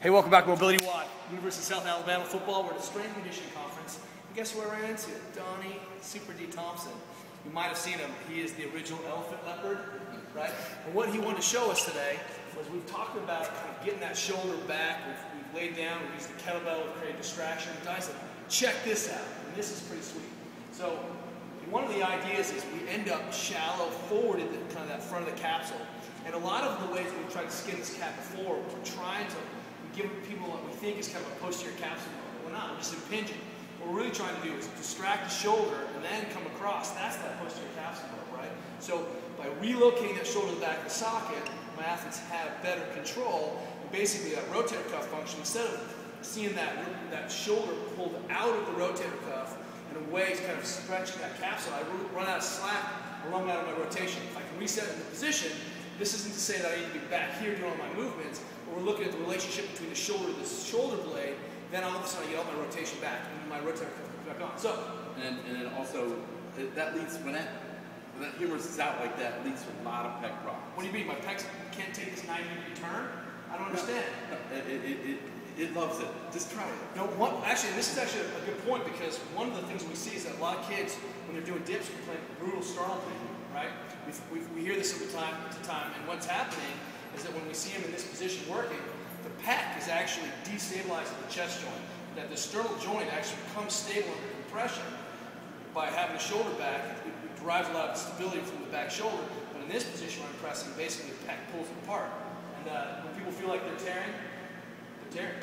Hey, welcome back to MobilityWOD, University of South Alabama football. We're at a strength and conditioning conference. And guess who I ran into? Donnie Super D Thompson. You might have seen him. He is the original elephant leopard, right? And what he wanted to show us today was we've talked about kind of getting that shoulder back. We've laid down, we've used the kettlebell, we've created distraction. And Donnie said, check this out. And this is pretty sweet. So one of the ideas is we end up shallow forward in the, kind of that front of the capsule. And a lot of the ways we've tried to skin this cat before, we're trying to give people what we think is kind of a posterior capsule mode. We're not, we're just impinging. What we're really trying to do is distract the shoulder and then come across. That's that posterior capsule mode, right? So by relocating that shoulder to the back of the socket, my athletes have better control. And basically that rotator cuff function, instead of seeing that shoulder pulled out of the rotator cuff in a way to kind of stretch that capsule, I run out of slack, I run out of my rotation. If I can reset in the position, this isn't to say that I need to be back here doing all my movements, but we're looking at the relationship between the shoulder and the shoulder blade, then all of a sudden I get all my rotation back, and my rotator cuff comes back on. So, and then also, that leads, when that humerus is out like that, leads to a lot of pec problems. What do you mean, my pecs can't take this 90-degree turn? I don't understand. No, it loves it. Just try it. No, actually, this is actually a good point, because one of the things we see is that a lot of kids, when they're doing dips, are playing brutal startle technique, right? We hear this from time to time, and what's happening is that when we see him in this position working, the pec is actually destabilizing the chest joint. That the sternal joint actually becomes stable under compression by having the shoulder back. It derives a lot of stability from the back shoulder, but in this position when I'm pressing, basically the pec pulls it apart. And when people feel like they're tearing, they're tearing.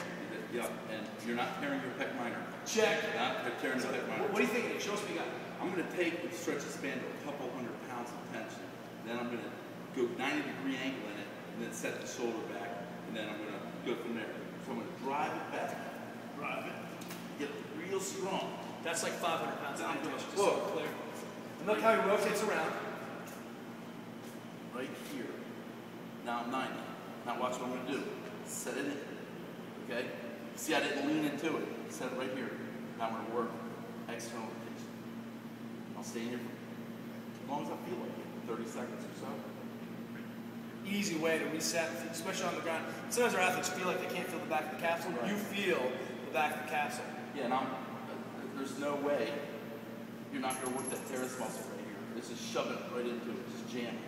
Yeah, and you're not tearing your pec minor. Check. You're not tearing the pec minor. What do you think? Show us what you got. I'm going to take and stretch the span to a couple hundred pounds of tension. Then I'm going to go 90-degree angle in it, and then set the shoulder back, and then I'm going to go from there. So I'm going to drive it back. Drive it. Get real strong. That's like 500 pounds of tension, just so clear. And look how he rotates around. Right here. Now I'm 90. Now watch what I'm going to do. Set it in. Okay? See, I didn't lean into it. Set it right here. Now I'm going to work external rotation. I'll stay in here for as long as I feel like it, 30 seconds or so. Easy way to reset, especially on the ground. Sometimes our athletes feel like they can't feel the back of the capsule. Right. You feel the back of the capsule. Yeah, and there's no way you're not going to work that teres muscle right here. This is shoving it right into it, just jamming.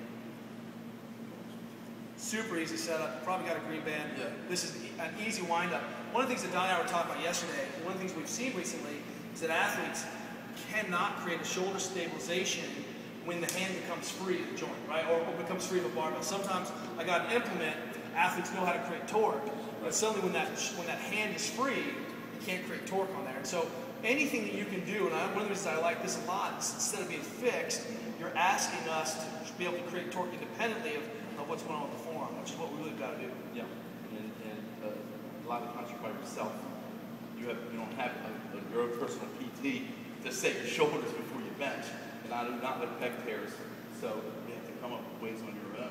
Super easy setup. You probably got a green band. Yeah. This is an easy wind-up. One of the things that Don and I were talking about yesterday, one of the things we've seen recently, is that athletes cannot create a shoulder stabilization when the hand becomes free of the joint, right? Or becomes free of a barbell. Sometimes I got an implement, athletes know how to create torque, but suddenly when that hand is free, you can't create torque on there. And so anything that you can do, and one of the reasons I like this a lot is instead of being fixed, you're asking us to be able to create torque independently of what's going on with the forearm, which is what we really got to do. Yeah, and a lot of times you're by yourself. You don't have your own personal PT to set your shoulders before you bench. And I do not like pec tears, so you have to come up with ways on your own.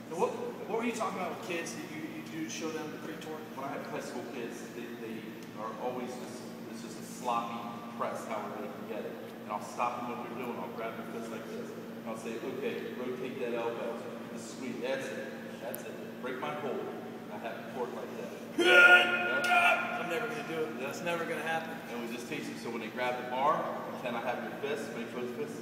So what were you talking about with kids that you do show them the create torque? When I have high school kids, they are always it's just a sloppy press however they can get it. And I'll stop them what they're doing, I'll grab their fist like this, and I'll say, okay, rotate that elbow. Just squeeze, that's it. Break my hold. I have to torque like that. I'm never going to do it. That's never going to happen. And we just teach them, so when they grab the bar, can I have your fist, make sure the fist